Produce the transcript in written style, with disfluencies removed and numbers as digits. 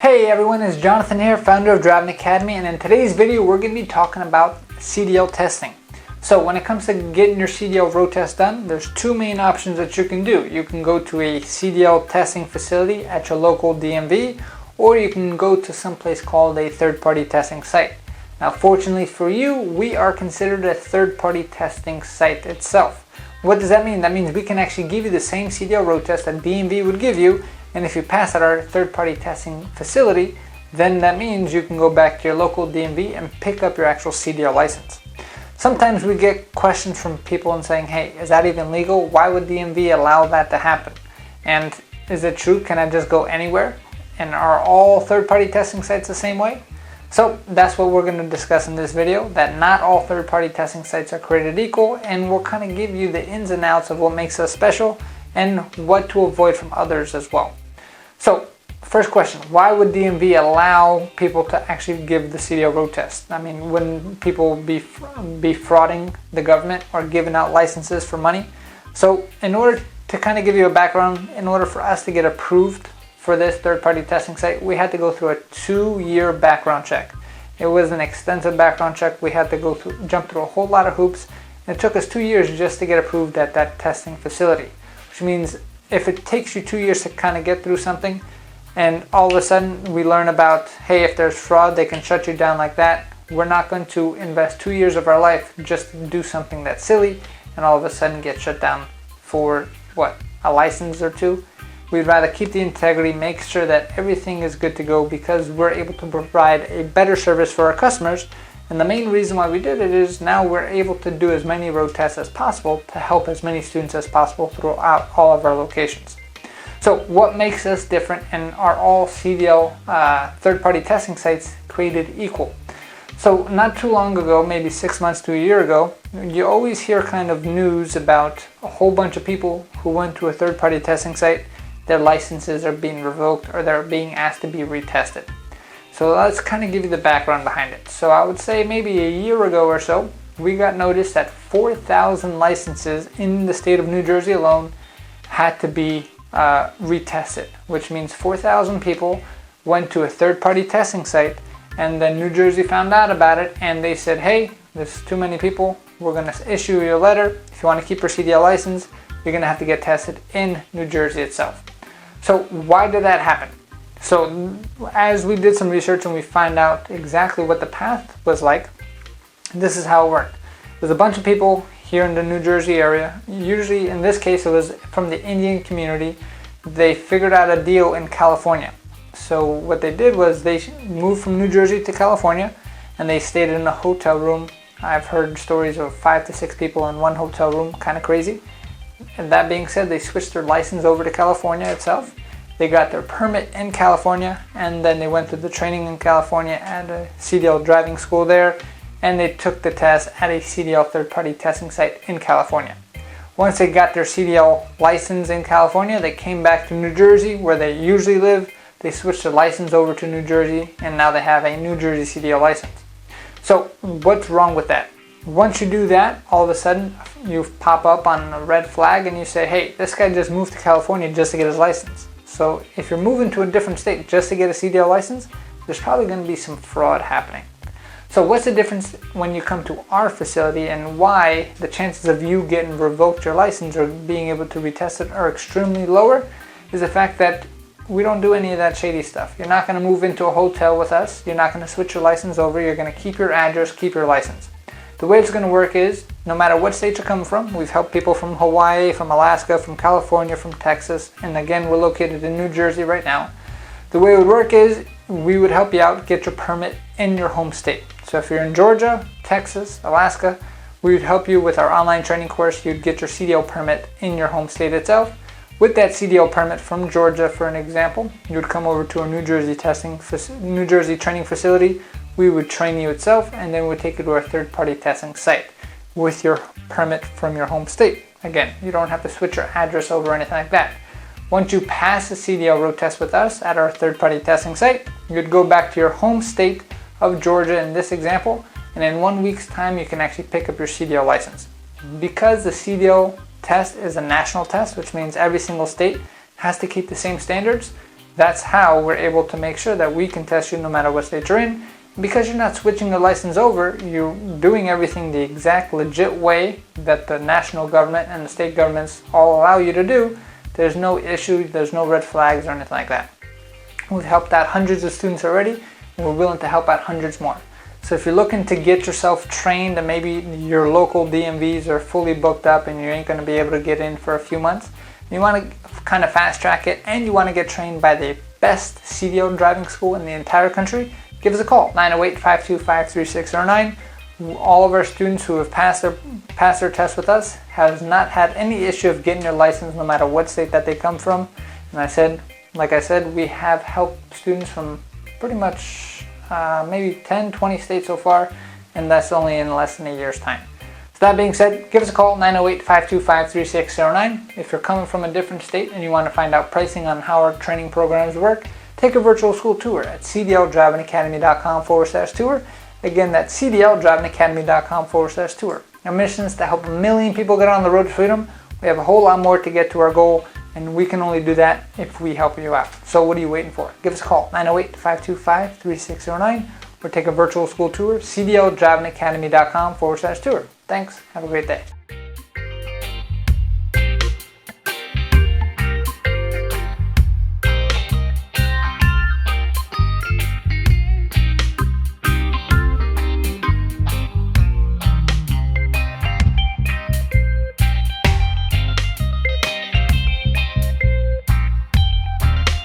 Hey everyone, it's Jonathan here, founder of Driving Academy, and in today's video we're going to be talking about CDL testing. So when it comes to getting your CDL road test done, there's two main options that you can do. You can go to a CDL testing facility at your local DMV, or you can go to some place called a third-party testing site. Now fortunately for you, we are considered a third-party testing site itself. What does that mean? That means we can actually give you the same CDL road test that DMV would give you, and if you pass at our third-party testing facility, then that means you can go back to your local DMV and pick up your actual CDL license. Sometimes we get questions from people and saying, hey, is that even legal? Why would DMV allow that to happen? And is it true? Can I just go anywhere? And are all third-party testing sites the same way? So that's what we're going to discuss in this video, that not all third-party testing sites are created equal, and we'll kind of give you the ins and outs of what makes us special and what to avoid from others as well. So first question, why would DMV allow people to actually give the CDL road test? I mean, wouldn't people be frauding the government or giving out licenses for money? So in order to kind of give you a background, in order for us to get approved for this third-party testing site, we had to go through a 2-year background check. It was an extensive background check. We had to jump through a whole lot of hoops, and it took us 2 years just to get approved at that testing facility, which means if it takes you 2 years to kind of get through something, and all of a sudden we learn about, hey, if there's fraud, they can shut you down like that, we're not going to invest 2 years of our life just to do something that's silly and all of a sudden get shut down for, what, a license or two? We'd rather keep the integrity, make sure that everything is good to go, because we're able to provide a better service for our customers. And the main reason why we did it is now we're able to do as many road tests as possible to help as many students as possible throughout all of our locations. So what makes us different, and are all CDL third-party testing sites created equal? So not too long ago, maybe 6 months to a year ago, you always hear kind of news about a whole bunch of people who went to a third-party testing site, their licenses are being revoked or they're being asked to be retested. So let's kind of give you the background behind it. So I would say maybe a year ago or so, we got notice that 4,000 licenses in the state of New Jersey alone had to be retested, which means 4,000 people went to a third-party testing site, and then New Jersey found out about it and they said, hey, there's too many people, we're going to issue you a letter. If you want to keep your CDL license, you're going to have to get tested in New Jersey itself. So why did that happen? So as we did some research and we find out exactly what the path was like, this is how it worked. There's a bunch of people here in the New Jersey area. Usually in this case it was from the Indian community. They figured out a deal in California. So what they did was they moved from New Jersey to California and they stayed in a hotel room. I've heard stories of 5 to 6 people in one hotel room, kind of crazy. And that being said, they switched their license over to California itself. They got their permit in California, and then they went through the training in California at a CDL driving school there, and they took the test at a CDL third-party testing site in California. Once they got their CDL license in California, they came back to New Jersey where they usually live. They switched their license over to New Jersey, and now they have a New Jersey CDL license. So what's wrong with that? Once you do that, all of a sudden you pop up on a red flag and you say, hey, this guy just moved to California just to get his license. So if you're moving to a different state just to get a CDL license, there's probably going to be some fraud happening. So what's the difference when you come to our facility, and why the chances of you getting revoked your license or being able to retest it are extremely lower, is the fact that we don't do any of that shady stuff. You're not going to move into a hotel with us. You're not going to switch your license over. You're going to keep your address, keep your license. The way it's going to work is, no matter what state you come from, we've helped people from Hawaii, from Alaska, from California, from Texas, and again, we're located in New Jersey right now. The way it would work is, we would help you out get your permit in your home state. So if you're in Georgia, Texas, Alaska, we would help you with our online training course. You'd get your CDL permit in your home state itself. With that CDL permit from Georgia, for an example, you would come over to a New Jersey training facility. We would train you itself, and then we'd take you to our third-party testing site with your permit from your home state. Again, you don't have to switch your address over or anything like that. Once you pass the CDL road test with us at our third-party testing site, you'd go back to your home state of Georgia in this example, and in 1 week's time you can actually pick up your CDL license. Because the CDL test is a national test, which means every single state has to keep the same standards, That's how we're able to make sure that we can test you no matter what state you're in. Because you're not switching the license over, you're doing everything the exact legit way that the national government and the state governments all allow you to do. There's no issue, there's no red flags or anything like that. We've helped out hundreds of students already, and we're willing to help out hundreds more. So if you're looking to get yourself trained and maybe your local DMVs are fully booked up and you ain't going to be able to get in for a few months, you want to kind of fast track it and you want to get trained by the best CDL driving school in the entire country, give us a call, 908-525-3609. All of our students who have passed their test with us has not had any issue of getting your license no matter what state that they come from. And like I said, we have helped students from pretty much maybe 10, 20 states so far, and that's only in less than a year's time. So that being said, give us a call, 908-525-3609. If you're coming from a different state and you want to find out pricing on how our training programs work, take a virtual school tour at cdldrivingacademy.com/tour. Again, that's cdldrivingacademy.com/tour. Our mission is to help 1 million people get on the road to freedom. We have a whole lot more to get to our goal, and we can only do that if we help you out. So what are you waiting for? Give us a call, 908-525-3609, or take a virtual school tour, cdldrivingacademy.com/tour. Thanks. Have a great day.